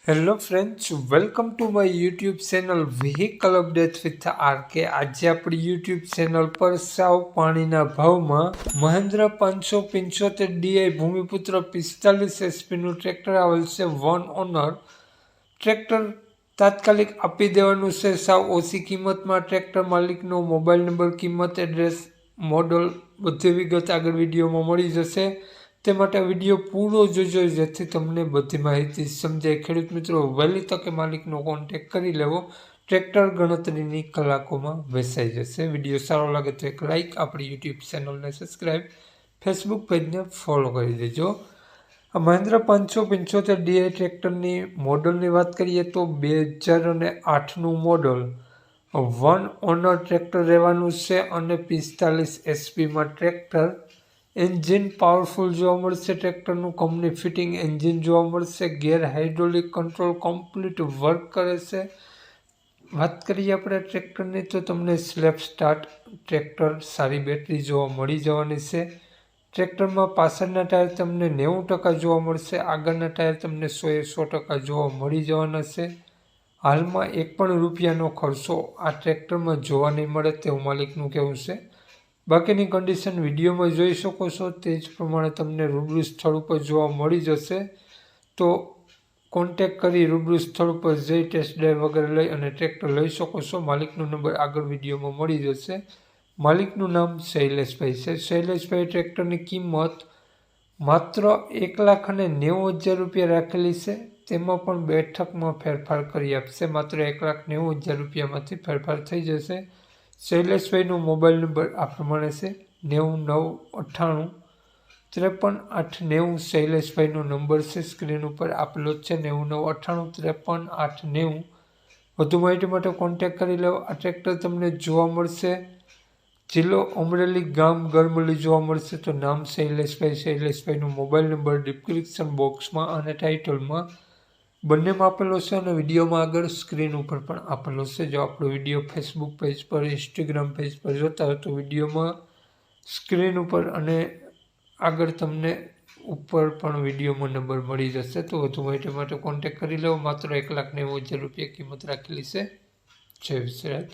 Hello friends, welcome to my YouTube channel vehicle update with RK. આજે આપણી YouTube channel પર સાવ પાણીના ભાવમાં મહિન્દ્રા 575 ડીઆઈ ભૂમિપુત્ર 45 એચપીનું ટ્રેક્ટર આવેલ છે. વન ઓનર ટ્રેક્ટર તાત્કાલિક આપી દેવાનું છે સાવ ઓછી કિંમતમાં. ટ્રેક્ટર માલિકનો મોબાઈલ નંબર, કિંમત, એડ્રેસ, મોડલ બધી વિગત આગળ વિડીયોમાં મળી જશે. તે માટે વિડીયો પૂરો જોજો જેથી તમને બધી માહિતી સમજાય. ખેડૂત મિત્રો, વહેલી તકે માલિકનો કોન્ટેક્ટ કરી લેવો. ટ્રેક્ટર ગણતરીની કલાકોમાં વેચાઈ જશે. વિડીયો સારો લાગે તો એક લાઇક, આપણી યુટ્યુબ ચેનલને સબસ્ક્રાઈબ, ફેસબુક પેજને ફોલો કરી દેજો. આ મહિન્દ્રા 575 ડીઆઈ ટ્રેક્ટરની મોડલની વાત કરીએ તો 2008નું મોડલ, વન ઓનર ટ્રેક્ટર રહેવાનું છે અને 45 એચપીમાં ટ્રેક્ટર. એન્જિન પાવરફુલ જોવા મળશે. ટ્રેક્ટરનું કંપની ફિટિંગ એન્જિન જોવા મળશે. ગેર હાઇડ્રોલિક કંટ્રોલ કમ્પ્લીટ વર્ક કરે છે. વાત કરીએ આપણે ટ્રેક્ટરની તો તમને સ્લેપ સ્ટાર્ટ ટ્રેક્ટર, સારી બેટરી જોવા મળી જવાની છે. ટ્રેક્ટરમાં પાછળના ટાયર તમને 90% જોવા મળશે. આગળના ટાયર તમને 100% જોવા મળી જવાના છે. હાલમાં એક પણ રૂપિયાનો ખર્ચો આ ટ્રેક્ટરમાં જોવા નહીં મળે તેવું માલિકનું કહેવું છે. બાકીની કન્ડિશન વિડીયોમાં જોઈ શકો છો. તે જ પ્રમાણે તમને રૂબરૂ સ્થળ ઉપર જોવા મળી જશે. તો કોન્ટેક કરી રૂબરૂ સ્થળ ઉપર જઈ ટેસ્ટ ડ્રાઈવ વગેરે લઈ અને ટ્રેક્ટર લઈ શકો છો. માલિકનો નંબર આગળ વિડીયોમાં મળી જશે. માલિકનું નામ શૈલેષભાઈ છે. શૈલેષભાઈ ટ્રેક્ટરની કિંમત માત્ર 1,90,000 રૂપિયા રાખેલી છે. તેમાં પણ બેઠકમાં ફેરફાર કરી આપશે. માત્ર 1,90,000 રૂપિયામાંથી ફેરફાર થઈ જશે. શૈલેષભાઈનો મોબાઈલ નંબર આ પ્રમાણે છે: 9998 53 890. શૈલેષભાઈનો નંબર છે, સ્ક્રીન ઉપર આપેલો જ છે, 9998 53 890. વધુ માહિતી માટે કોન્ટેક્ટ કરી લો. આ ટ્રેક્ટર તમને જોવા મળશે જિલ્લો અમરેલી, ગામ ગરમલી જોવા મળશે. તો નામ શૈલેષભાઈનો મોબાઈલ નંબર ડિસ્ક્રિપ્શન બોક્સમાં અને ટાઇટલમાં બંનેમાં આપેલો છે અને વિડીયોમાં આગળ સ્ક્રીન ઉપર પણ આપેલો છે. જો આપણો વિડીયો ફેસબુક પેજ પર, ઇન્સ્ટાગ્રામ પેજ પર જોતા હોય તો વિડીયોમાં સ્ક્રીન ઉપર અને આગળ તમને ઉપર પણ વિડીયોમાં નંબર મળી જશે. તો વધુ માહિતી માટે કોન્ટેક્ટ કરી લો. માત્ર 1,90,000 રૂપિયા કિંમત રાખેલી છે. જય વિશ્રાજ.